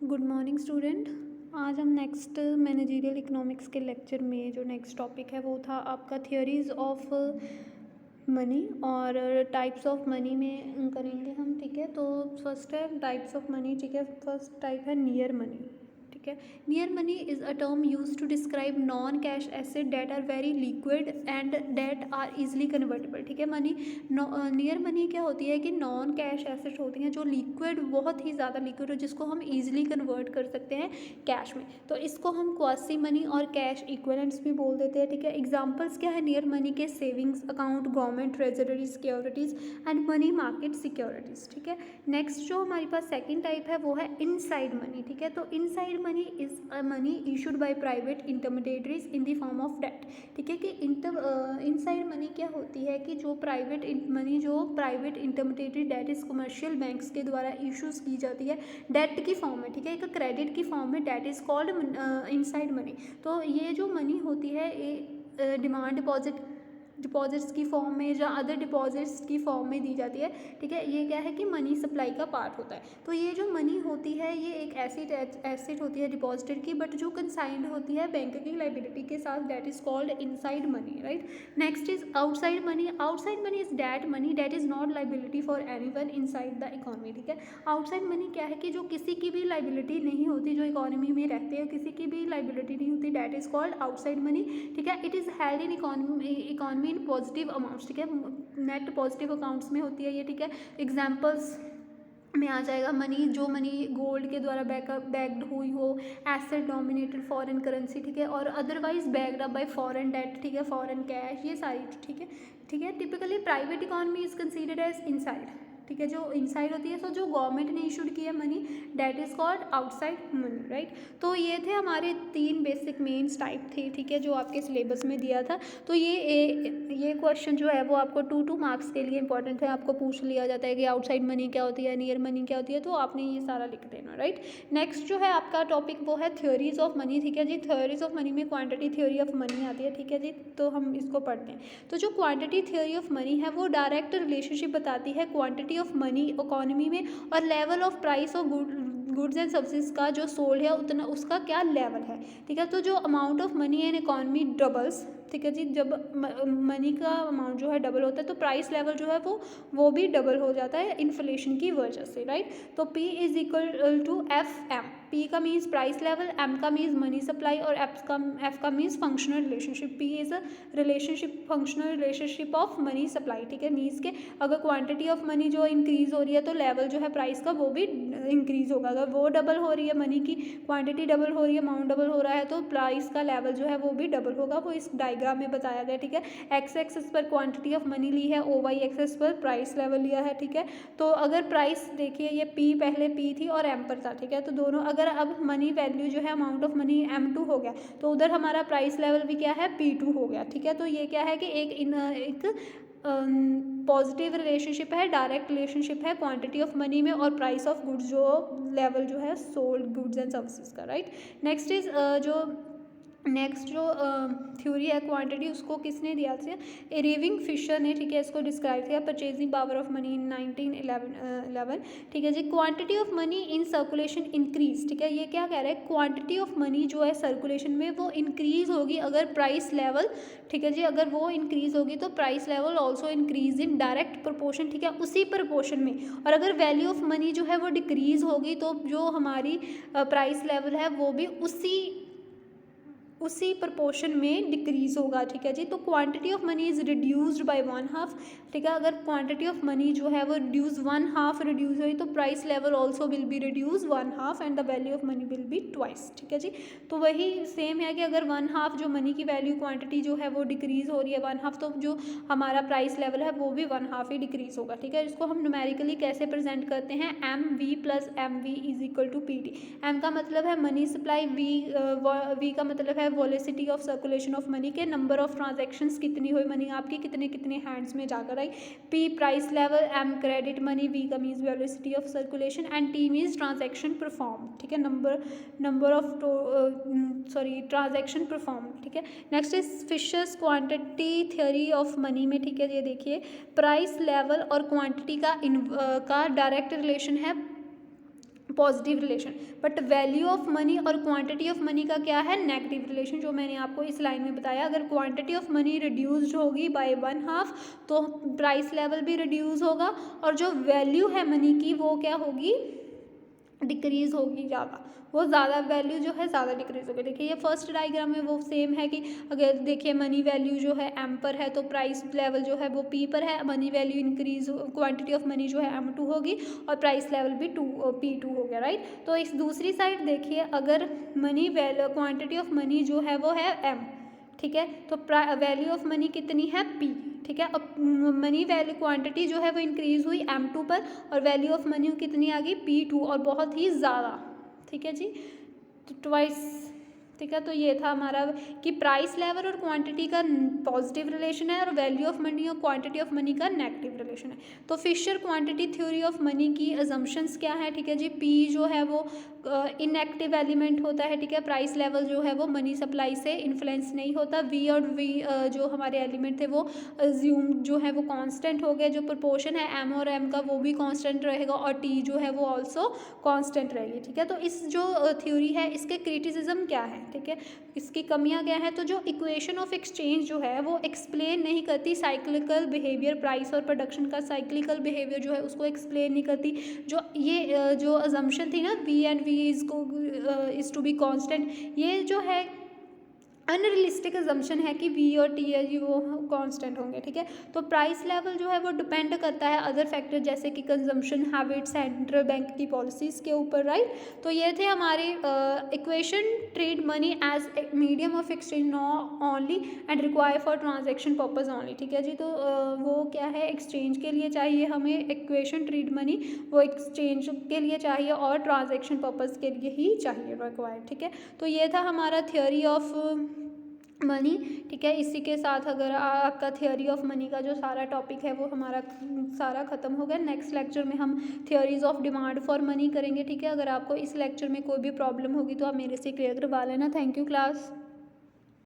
Good morning student. आज हम next managerial economics के लेक्चर में जो नेक्स्ट टॉपिक है वो था आपका थियोरीज ऑफ मनी और टाइप्स ऑफ मनी में करेंगे हम। ठीक है, तो फर्स्ट है टाइप्स ऑफ मनी। ठीक है, फर्स्ट टाइप है नियर मनी। ठीक है, near money is a term use to describe non cash asset that are very liquid and that are easily convertible. ठीक है, मनी नियर मनी क्या होती है कि नॉन कैश एसेट होती हैं जो लिक्विड, बहुत ही ज़्यादा लिक्विड हो, जिसको हम ईजिली कन्वर्ट कर सकते हैं कैश में। तो इसको हम क्वासी मनी और कैश इक्विवेलेंट्स भी बोल देते हैं। ठीक है, एग्जांपल्स क्या है नियर मनी के? Savings account, government treasury securities and money market securities. ठीक है, नेक्स्ट जो हमारे पास सेकेंड टाइप है वो है इनसाइड मनी। ठीक है, तो inside money is a money issued by private intermediaries in the form of debt. ठीक है, कि इनसाइड मनी क्या होती है कि जो प्राइवेट मनी, जो private intermediary debt is commercial banks के द्वारा इशूज़ की जाती है डेट की फॉर्म में। ठीक है, एक क्रेडिट की फॉर्म में, debt is called inside money. तो ये जो मनी होती है ये डिमांड डिपॉजिट्स की फॉर्म में या अदर डिपॉजिट्स की फॉर्म में दी जाती है। ठीक है, ये क्या है कि मनी सप्लाई का पार्ट होता है। तो ये जो मनी होती है ये एक एसेट होती है डिपॉजिटेड की, बट जो कंसाइंड होती है बैंक की लाइबिलिटी के साथ, that is called inside money. Right, next is outside money. Outside money is that money that is not liability for anyone inside the economy. ठीक है, आउटसाइड मनी क्या है कि जो किसी की भी लाइबिलिटी नहीं होती, जो इकोनॉमी में रहते हैं किसी की भी लाइबिलिटी नहीं होती, that is called outside money. ठीक है, it is held in economy in positive amounts. ठीक है, नेट पॉजिटिव अकाउंट्स में होती है ये। ठीक है, एग्जांपल्स में आ जाएगा मनी, जो मनी गोल्ड के द्वारा बैक्ड हुई हो, एसेट डोमिनेटेड फॉरेन करेंसी। ठीक है, और otherwise backed up by foreign debt. ठीक है, फॉरेन कैश, ये सारी। ठीक है, ठीक है, typically private economy is considered as inside. ठीक है, जो इनसाइड होती है, सो जो गवर्नमेंट ने इशूड की है money, debt is called outside money. Right, तो ये थे हमारे तीन बेसिक मेन्स टाइप थे। ठीक है, जो आपके सिलेबस में दिया था। तो ये क्वेश्चन जो है वो आपको 2 मार्क्स के लिए इंपॉर्टेंट है। आपको पूछ लिया जाता है कि आउटसाइड मनी क्या होती है, नियर मनी क्या होती है, तो आपने ये सारा लिख देना। राइट, नेक्स्ट जो है आपका टॉपिक वो है थ्योरीज ऑफ मनी। ठीक है जी, थ्योरीज ऑफ मनी में क्वांटिटी थ्योरी ऑफ मनी आती है। ठीक है जी, तो हम इसको पढ़ते हैं। तो जो क्वांटिटी थ्योरी ऑफ मनी है वो डायरेक्ट रिलेशनशिप बताती है क्वांटिटी ऑफ मनी इकोनॉमी में और level of price of goods and services का जो सोल्ड है उतना उसका क्या लेवल है। ठीक है, तो जो amount of money in economy doubles. ठीक है जी, जब मनी का अमाउंट जो है डबल होता है तो प्राइस लेवल जो है वो भी डबल हो जाता है इन्फ्लेशन की वजह से। राइट, तो P is equal to F M. P का मीन्स प्राइस लेवल, M का मीन्स मनी सप्लाई और F का means functional relationship. P is a relationship, functional relationship of money supply. ठीक है, मीन्स के अगर क्वांटिटी ऑफ मनी जो increase हो रही है तो लेवल जो है प्राइस का वो भी इंक्रीज होगा। अगर वो डबल हो रही है, मनी की क्वांटिटी डबल हो रही है, अमाउंट डबल हो रहा है, तो प्राइस का लेवल जो है वो भी डबल होगा। वो इस डायग्राम में बताया गया। ठीक है, एक्स एक्सेस पर क्वांटिटी ऑफ मनी ली है, ओ वाई एक्सेस पर प्राइस लेवल लिया है। ठीक है, तो अगर प्राइस देखिए ये P पहले P थी और M पर था। ठीक है, तो दोनों अगर अब मनी वैल्यू जो है अमाउंट ऑफ मनी M2 हो गया तो उधर हमारा प्राइस लेवल भी क्या है, P2 हो गया। ठीक है, तो ये क्या है कि एक पॉजिटिव रिलेशनशिप है, डायरेक्ट रिलेशनशिप है क्वांटिटी ऑफ मनी में और प्राइस ऑफ गुड्स जो लेवल जो है सोल्ड गुड्स एंड सर्विसेज का। राइट, नेक्स्ट इज जो नेक्स्ट जो थ्योरी है क्वांटिटी, उसको किसने दिया था? इरविंग फिशर ने। ठीक है, इसको डिस्क्राइब किया purchasing power of money in 1911। ठीक है जी, quantity of money in circulation increase. ठीक है, ये क्या कह रहा है, क्वांटिटी ऑफ मनी जो है सर्कुलेशन में वो इंक्रीज होगी अगर प्राइस लेवल, ठीक है जी, अगर वो इंक्रीज होगी तो price level also increase in direct proportion. ठीक है, उसी प्रोपोर्शन में। और अगर वैल्यू ऑफ मनी जो है वो डिक्रीज होगी तो जो हमारी प्राइस लेवल है वो भी उसी प्रपोर्शन में डिक्रीज होगा। ठीक है जी, तो quantity of money is reduced by 1/2। ठीक है, अगर क्वांटिटी ऑफ मनी जो है वो रिड्यूस 1/2 रिड्यूस हुई तो price level also will be reduce 1/2 and the value of money will be twice. ठीक है जी, तो वही सेम है कि अगर 1/2 जो मनी की वैल्यू क्वांटिटी जो है वो डिक्रीज हो रही है 1/2, तो जो हमारा प्राइस लेवल है वो भी 1/2 ही डिक्रीज होगा। ठीक है, इसको हम न्यूमेरिकली कैसे प्रेजेंट करते हैं, MV plus MV is equal to PT। M का मतलब है मनी सप्लाई, V का मतलब है velocity of circulation of money के नंबर ऑफ ट्रांजैक्शंस कितनी हुई मनी आपकी, कितने कितने हैंड्स में जाकर आई। P price level, M credit money, V का means velocity of circulation and T means transaction perform. ठीक है, नंबर ऑफ ट्रांजैक्शन परफॉर्म। ठीक है, next is Fisher's quantity theory of money में। ठीक है, ये देखिए प्राइस लेवल और क्वांटिटी का डायरेक्ट रिलेशन है positive relation, but value of money और क्वांटिटी ऑफ मनी का क्या है, नेगेटिव रिलेशन, जो मैंने आपको इस लाइन में बताया। अगर क्वांटिटी ऑफ मनी रिड्यूस्ड होगी बाय 1/2 तो प्राइस लेवल भी रिड्यूस होगा, और जो वैल्यू है मनी की वो क्या होगी, डिक्रीज होगी ज़्यादा, वो ज़्यादा वैल्यू जो है ज़्यादा डिक्रीज होगी। देखिए ये फर्स्ट डायग्राम में वो सेम है कि अगर देखिए मनी वैल्यू जो है एम पर है तो प्राइस लेवल जो है वो पी पर है, money value increase, quantity of money जो है M2 होगी और प्राइस लेवल भी P2 हो गया, राइट। तो इस दूसरी साइड देखिए अगर money value quantity of money जो है वो है M, ठीक है, तो वैल्यू ऑफ मनी कितनी है P, ठीक है। अब मनी वैल्यू क्वांटिटी जो है वो इंक्रीज हुई M2 पर और वैल्यू ऑफ मनी कितनी आ गई P2 और बहुत ही ज़्यादा, ठीक है जी, तो ट्वाइस, ठीक है। तो ये था हमारा कि प्राइस लेवल और क्वांटिटी का पॉजिटिव रिलेशन है और वैल्यू ऑफ मनी और क्वांटिटी ऑफ मनी का नेगेटिव रिलेशन है। तो Fisher quantity theory of money की अजम्पशंस क्या है, ठीक है जी। पी जो है वो इनएक्टिव एलिमेंट होता है, ठीक है। प्राइस लेवल जो है वो मनी सप्लाई से इन्फ्लुएंस नहीं होता। वी और वी जो हमारे एलिमेंट थे वो अज्यूम जो है वो कांस्टेंट हो गए, जो प्रोपोर्शन है एम और एम का वो भी कांस्टेंट रहेगा और टी जो है वो आल्सो कांस्टेंट रहेगी, ठीक है। तो इस जो थ्योरी है इसके क्रिटिसिज्म क्या है, ठीक है, इसकी कमियां क्या है। तो जो इक्वेशन ऑफ एक्सचेंज जो है वो एक्सप्लेन नहीं करती साइक्लिकल बिहेवियर, प्राइस और प्रोडक्शन का साइक्लिकल बिहेवियर जो है उसको एक्सप्लेन नहीं करती। जो ये जो अजम्पशन थी ना V and V is to be constant, ये जो है अनरियलिस्टिक अजम्पशन है कि वी और टी है जी वो कांस्टेंट होंगे, ठीक है। तो प्राइस लेवल जो है वो डिपेंड करता है अदर फैक्टर जैसे कि कंजम्पशन हैबिट, सेंट्रल बैंक की पॉलिसीज़ के ऊपर, राइट। तो ये थे हमारे equation trade money as a medium of exchange not only and require for transaction purpose only, ठीक है जी। तो वो क्या है, एक्सचेंज के लिए चाहिए हमें इक्वेशन ट्रेड मनी, वो एक्सचेंज के लिए चाहिए और ट्रांजेक्शन पर्पज के लिए ही चाहिए रिक्वायर्ड, ठीक है। तो ये था हमारा थियोरी ऑफ मनी, ठीक है। इसी के साथ अगर आपका थियोरी ऑफ मनी का जो सारा टॉपिक है वो हमारा सारा खत्म हो गया। नेक्स्ट लेक्चर में हम theories of demand for money करेंगे, ठीक है। अगर आपको इस लेक्चर में कोई भी प्रॉब्लम होगी तो आप मेरे से क्लियर करवा लेना। Thank you class.